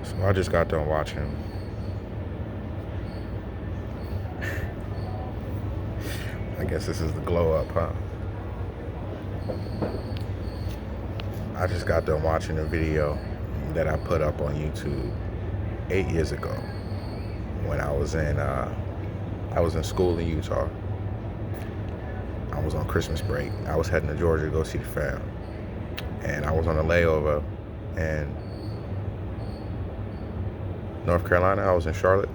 So I just got done watching. I guess this is the glow up, huh? I just got done watching a video that I put up on YouTube 8 years ago when I was in school in Utah. I was on Christmas break. I was heading to Georgia to go see the fam, and I was on a layover in North Carolina. I was in Charlotte.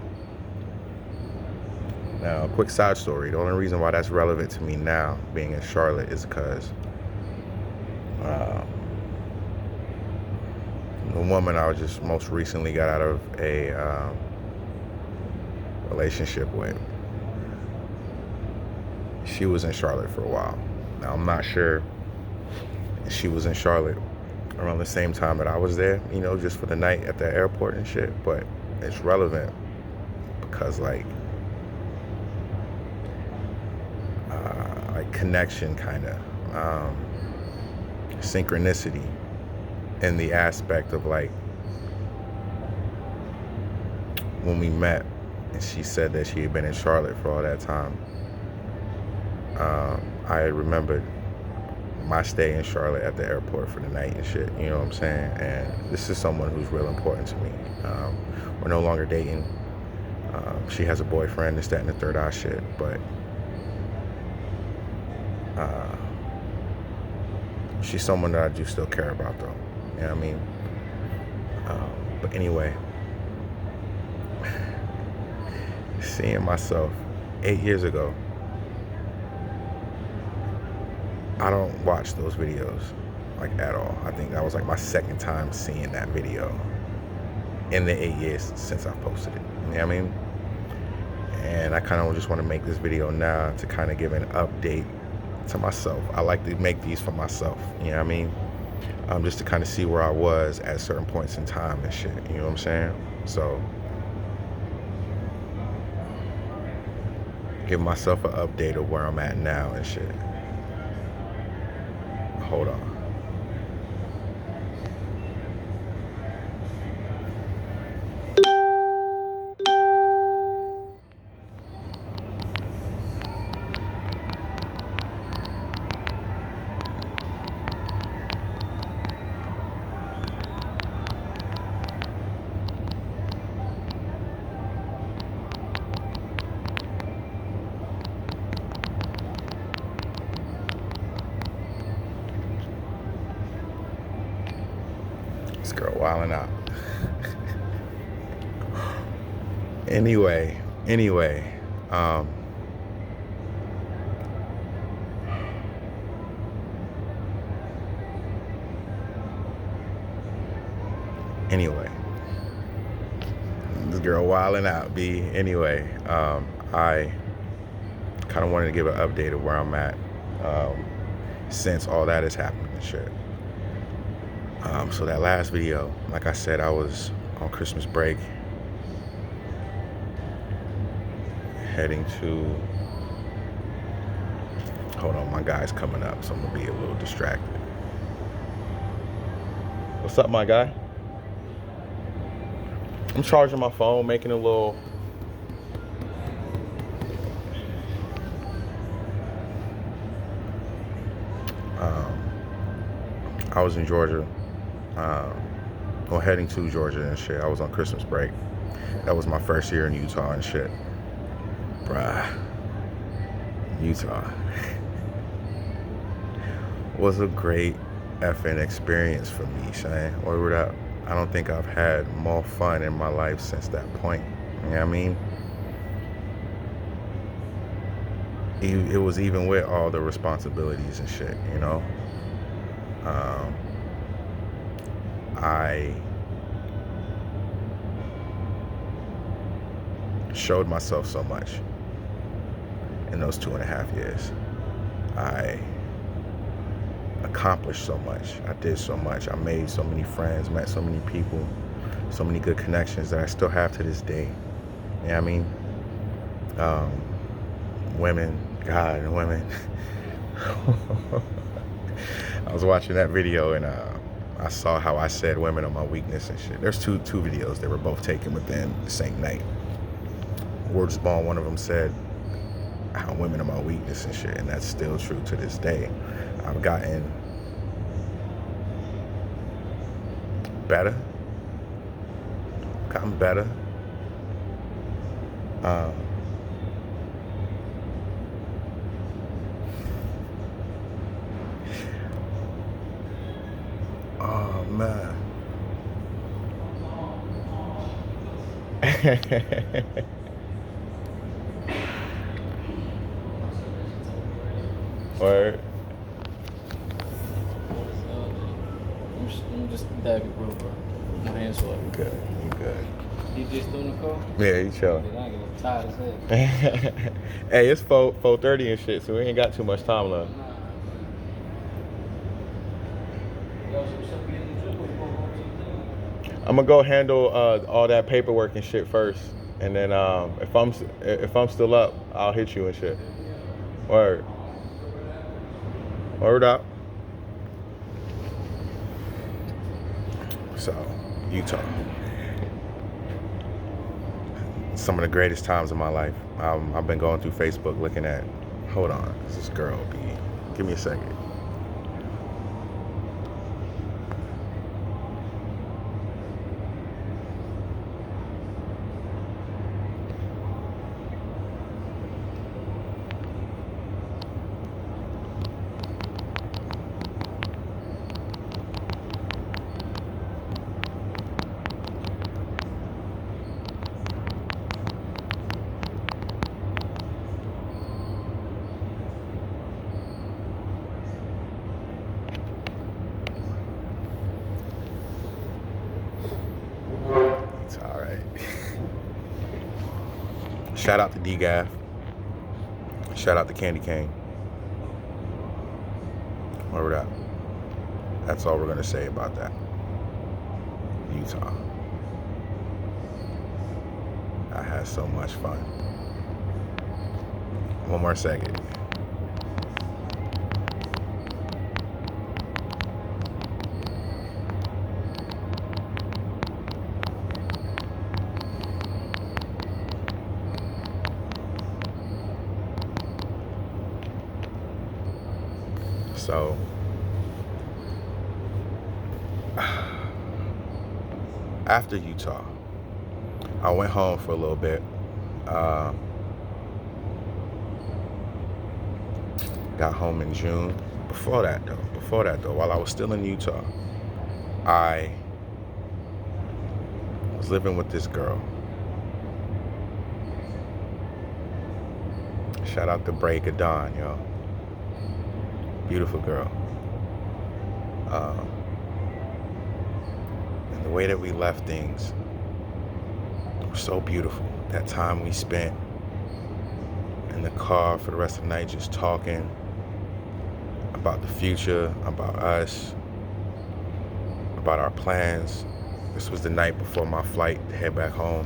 Now, a quick side story. The only reason why that's relevant to me now, being in Charlotte, is because the woman I just most recently got out of a relationship with, she was in Charlotte for a while. Now, I'm not sure if she was in Charlotte around the same time that I was there, just for the night at the airport and shit, but it's relevant because, like connection, kind of synchronicity in the aspect of, like, when we met and she said that she had been in Charlotte for all that time. I remembered my stay in Charlotte at the airport for the night and shit, you know what I'm saying? And this is someone who's real important to me. We're no longer dating. She has a boyfriend, this, that, and the third eye shit, but she's someone that I do still care about, though. You know what I mean? But anyway, seeing myself 8 years ago, I don't watch those videos, like, at all. I think that was like my second time seeing that video in the 8 years since I've posted it. You know what I mean? And I kind of just want to make this video now to kind of give an update to myself. I like to make these for myself, you know what I mean? Just to kind of see where I was at certain points in time and shit, you know what I'm saying? So, give myself an update of where I'm at now and shit. Hold on. This girl wilding out. Anyway, this girl wilding out, B. Anyway, I kind of wanted to give an update of where I'm at since all that has happened and shit. So that last video, like I said, I was on Christmas break, heading to, hold on, my guy's coming up, so I'm gonna be a little distracted. What's up, my guy? I'm charging my phone, making a little, I was in Georgia, heading to Georgia and shit. I was on Christmas break. That was my first year in Utah and shit. Bruh, Utah was a great effing experience for me, Shane. Word up. I don't think I've had more fun in my life since that point. You know what I mean? It was even with all the responsibilities and shit, you know? I showed myself so much in those 2.5 years. I accomplished so much. I did so much. I made so many friends, met so many people, so many good connections that I still have to this day. You know what I mean? Women, God, women. I was watching that video and I saw how I said women are my weakness and shit. There's two videos. They were both taken within the same night. Word was born. One of them said how women are my weakness and shit, and that's still true to this day. I've gotten better. Gotten better. Oh man. Word. I'm just dab it, bro. My hands sweaty. You good. You good. You just doing the call? Yeah, you chilling. I get tired as hell. Hey, it's 4:30 and shit, so we ain't got too much time left. I'm gonna go handle all that paperwork and shit first, and then if I'm still up, I'll hit you and shit. Word. Word up. So, Utah. Some of the greatest times of my life. I've been going through Facebook looking at. Hold on, this girl be. Give me a second. It's all right. Shout out to D-Gaff. Shout out to Candy Cane. Word up. That's all we're gonna say about that. Utah. I had so much fun. One more second. So, after Utah, I went home for a little bit. Got home in June. Before that though, while I was still in Utah, I was living with this girl. Shout out to Break of Dawn, yo. Beautiful girl. And the way that we left things was so beautiful. That time we spent in the car for the rest of the night just talking about the future, about us, about our plans. This was the night before my flight to head back home.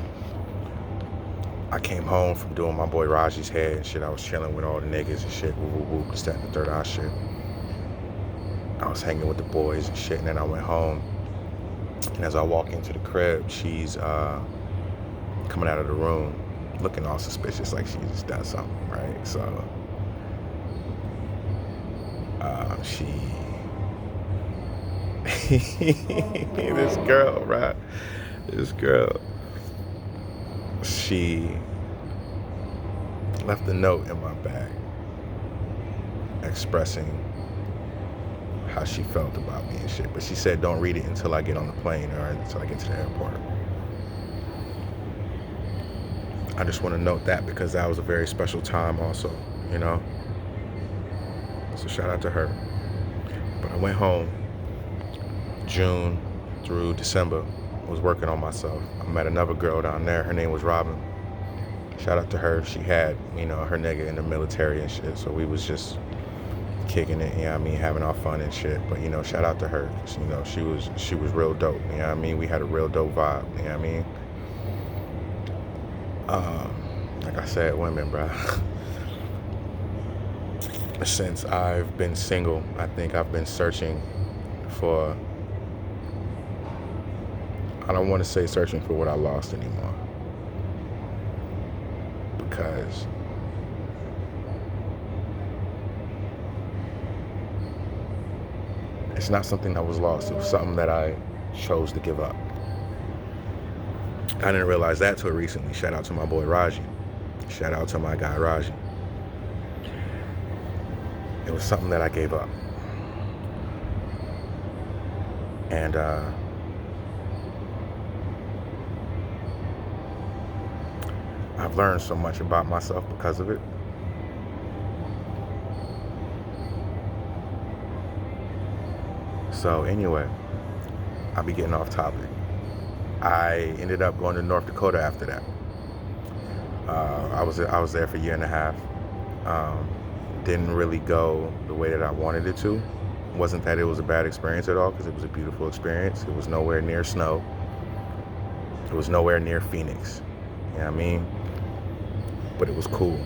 I came home from doing my boy Raji's hair and shit. I was chilling with all the niggas and shit. Woo, woo, woo, this, that, and the third eye shit. I was hanging with the boys and shit, and then I went home. And as I walk into the crib, she's coming out of the room looking all suspicious, like she just done something, right? So this girl, right? She left a note in my bag expressing how she felt about me and shit. But she said, don't read it until I get on the plane or until I get to the airport. I just want to note that because that was a very special time also, you know? So shout out to her. But I went home June through December, was working on myself. I met another girl down there. Her name was Robin. Shout out to her. She had, you know, her nigga in the military and shit. So we was just kicking it, you know what I mean, having our fun and shit. But, you know, shout out to her. You know, she was real dope, you know what I mean? We had a real dope vibe, you know what I mean? Like I said, women, bro. Since I've been single, I think I've been searching for I don't want to say searching for what I lost anymore, because it's not something that was lost. It was something that I chose to give up. I didn't realize that till recently. Shout out to my boy Raji. Shout out to my guy Raji. It was something that I gave up. And I've learned so much about myself because of it. So anyway, I'll be getting off topic. I ended up going to North Dakota after that. I was there for a year and a half. Didn't really go the way that I wanted it to. Wasn't that it was a bad experience at all, because it was a beautiful experience. It was nowhere near snow. It was nowhere near Phoenix. You know what I mean? But it was cool.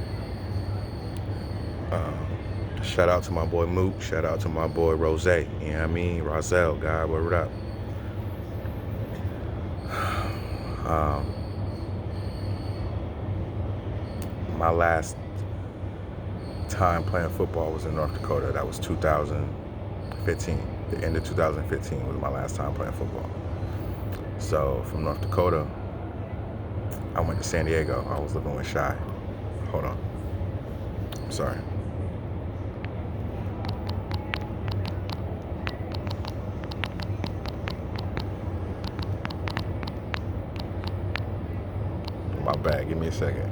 Shout out to my boy Mook. Shout out to my boy Rose. You know what I mean? Roselle, God, word up. My last time playing football was in North Dakota. That was 2015. The end of 2015 was my last time playing football. So from North Dakota, I went to San Diego. I was living with Shy. Hold on. I'm sorry. My bad. Give me a second.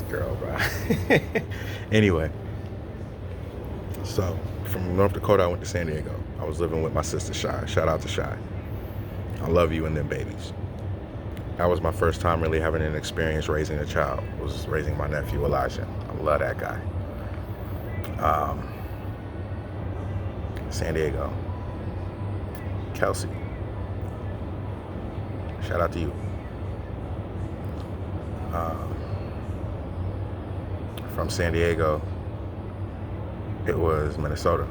Girl, bro. Anyway, so from North Dakota, I went to San Diego. I was living with my sister Shy. Shout out to Shy. I love you and them babies. That was my first time really having an experience raising a child. Was raising my nephew Elijah. I love that guy. San Diego. Kelsey. Shout out to you. From San Diego, it was Minnesota.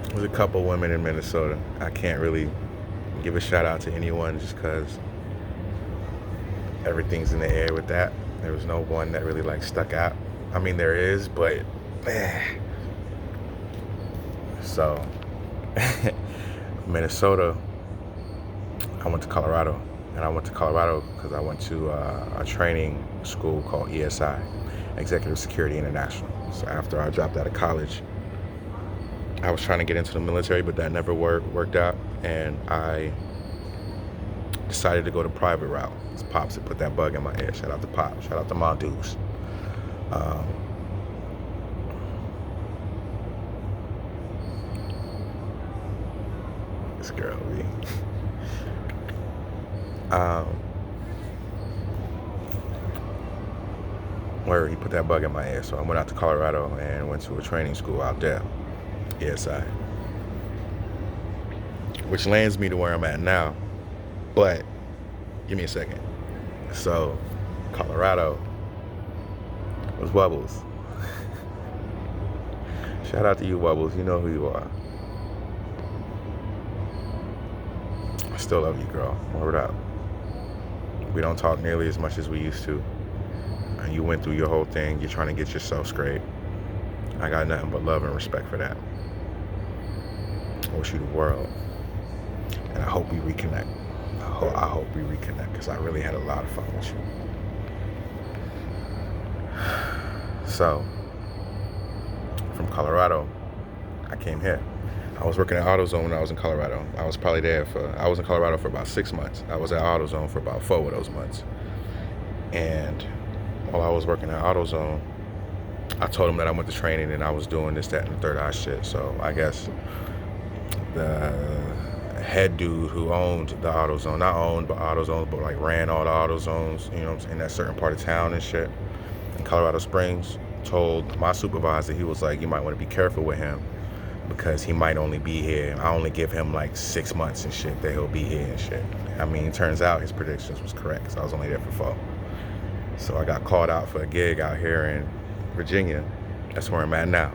There's a couple women in Minnesota. I can't really give a shout out to anyone just because everything's in the air with that. There was no one that really like stuck out. I mean, there is, but so Minnesota, I went to Colorado, and I went to Colorado because I went to a training school called ESI, Executive Security International. So after I dropped out of college, I was trying to get into the military, but that never worked out, and I decided to go the private route. It's Pops that put that bug in my head. Shout out to Pop. Shout out to my dudes. This girl, B. Where he put that bug in my head. So I went out to Colorado and went to a training school out there. ESI, which lands me to where I'm at now, but give me a second. So Colorado was Wubbles. Shout out to you, Wubbles. You know who you are. I still love you, girl. Word up. We don't talk nearly as much as we used to. And you went through your whole thing. You're trying to get yourself straight. I got nothing but love and respect for that. I wish you the world. And I hope we reconnect. I hope we reconnect because I really had a lot of fun with you. So, from Colorado, I came here. I was working at AutoZone when I was in Colorado. I was in Colorado for about 6 months. I was at AutoZone for about 4 of those months. And while I was working at AutoZone, I told them that I went to training and I was doing this, that, and the third eye shit. So I guess the head dude who owned the AutoZone, not owned, but AutoZone, but like ran all the AutoZones, you know what I'm saying, that certain part of town and shit, in Colorado Springs, told my supervisor, he was like, you might want to be careful with him because he might only be here. I only give him like 6 months and shit that he'll be here and shit. I mean, it turns out his predictions was correct because I was only there for 4. So I got called out for a gig out here in Virginia. That's where I'm at now.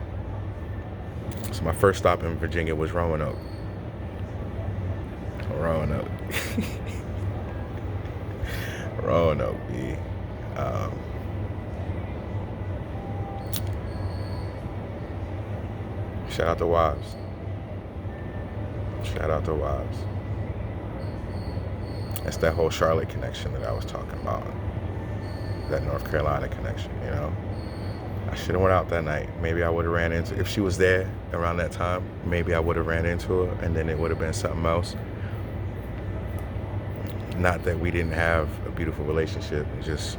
So my first stop in Virginia was Roanoke. Roanoke. Roanoke, B. Shout out to Wives. Shout out to Wives. It's that whole Charlotte connection that I was talking about. That North Carolina connection, you know. I should have went out that night. Maybe I would have ran into, if she was there around that time, maybe I would have ran into her and then it would have been something else. Not that we didn't have a beautiful relationship, just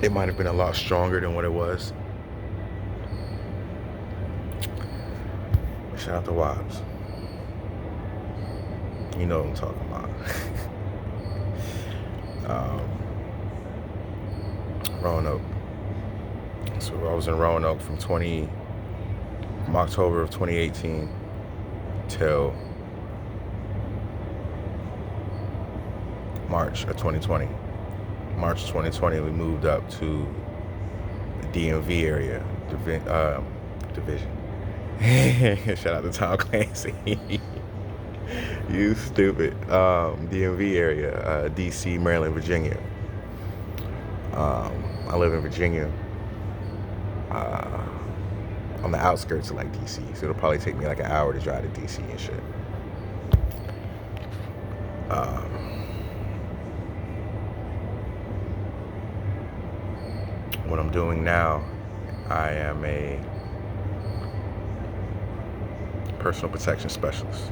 it might have been a lot stronger than what it was. Shout out to Wives. You know what I'm talking about. Roanoke. So I was in Roanoke from October of 2018 till March of 2020. March 2020, we moved up to the DMV area, division. Shout out to Tom Clancy. You stupid. DMV area, DC, Maryland, Virginia. I live in Virginia. On the outskirts of like DC, so it'll probably take me like an hour to drive to DC and shit. What I'm doing now, I am a personal protection specialist.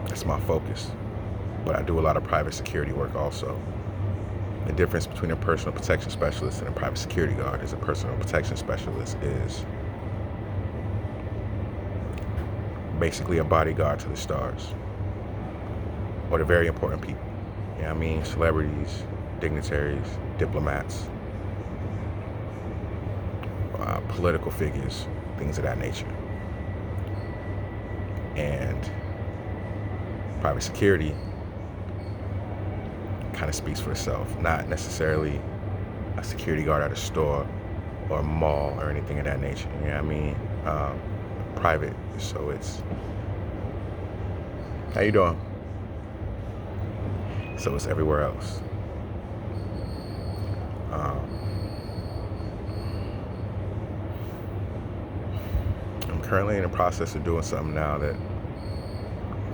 That's my focus, but I do a lot of private security work also. The difference between a personal protection specialist and a private security guard is a personal protection specialist is basically a bodyguard to the stars or the very important people. You know what I mean? Celebrities, dignitaries, diplomats, political figures, things of that nature. And private security kind of speaks for itself, not necessarily a security guard at a store or a mall or anything of that nature. You know what I mean? Private, so it's, how you doing? So it's everywhere else. I'm currently in the process of doing something now that,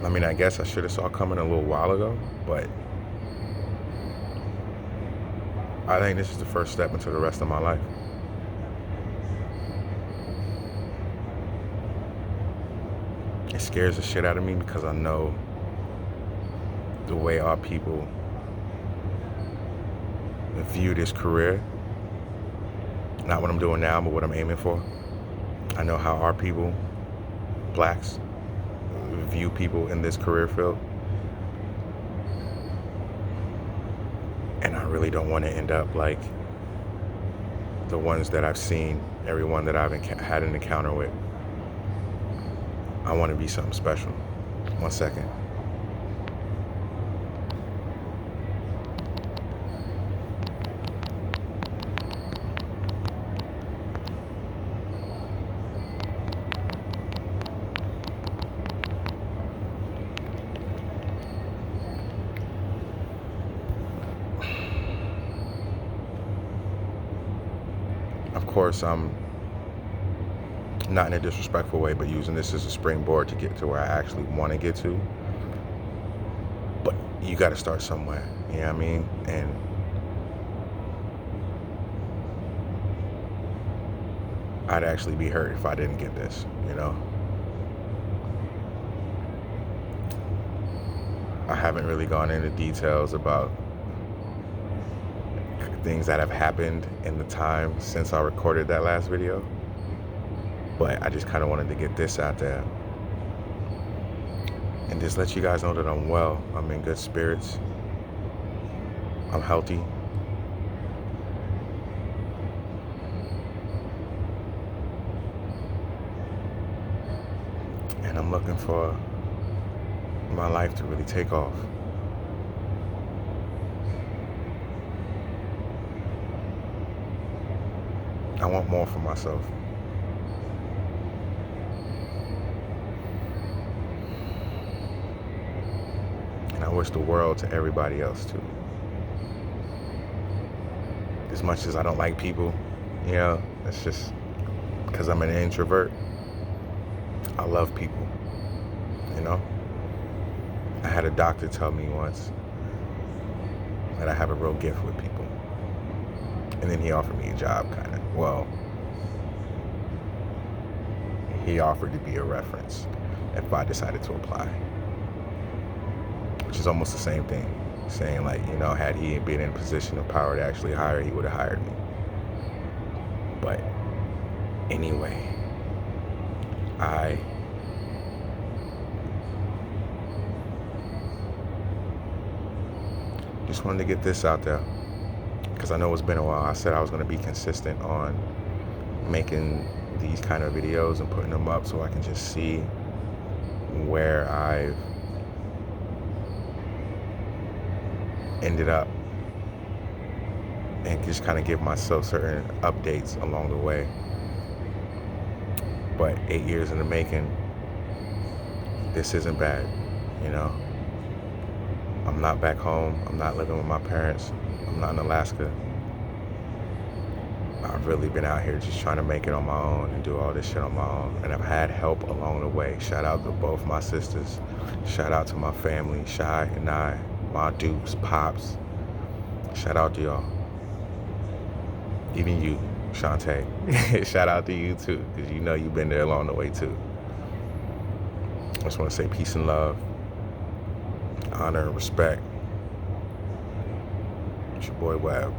I mean, I guess I should have saw coming a little while ago, but I think this is the first step into the rest of my life. It scares the shit out of me because I know the way our people view this career, not what I'm doing now, but what I'm aiming for. I know how our people, blacks, view people in this career field. And I really don't want to end up like the ones that I've seen, everyone that I've had an encounter with. I want to be something special. 1 second. course, I'm not in a disrespectful way, but using this as a springboard to get to where I actually want to get to. But you got to start somewhere, you know what I mean? And I'd actually be hurt if I didn't get this, you know? I haven't really gone into details about things that have happened in the time since I recorded that last video. But I just kind of wanted to get this out there and just let you guys know that I'm well. I'm in good spirits. I'm healthy. And I'm looking for my life to really take off. I want more for myself. And I wish the world to everybody else too. As much as I don't like people, you know, it's just because I'm an introvert. I love people, you know. I had a doctor tell me once that I have a real gift with people. And then he offered me a job, kind of. Well, he offered to be a reference if I decided to apply. Which is almost the same thing. Saying like, you know, had he been in a position of power to actually hire, he would have hired me. But anyway, I just wanted to get this out there because I know it's been a while. I said I was going to be consistent on making these kind of videos and putting them up so I can just see where I've ended up and just kind of give myself certain updates along the way. But 8 years in the making, this isn't bad, you know. I'm not back home. I'm not living with my parents. I'm not in Alaska. I've really been out here just trying to make it on my own and do all this shit on my own. And I've had help along the way. Shout out to both my sisters. Shout out to my family, Shy and I, my dupes, Pops. Shout out to y'all. Even you, Shantae. Shout out to you too, because you know you've been there along the way too. I just want to say peace and love, honor and respect. It's your boy Webb.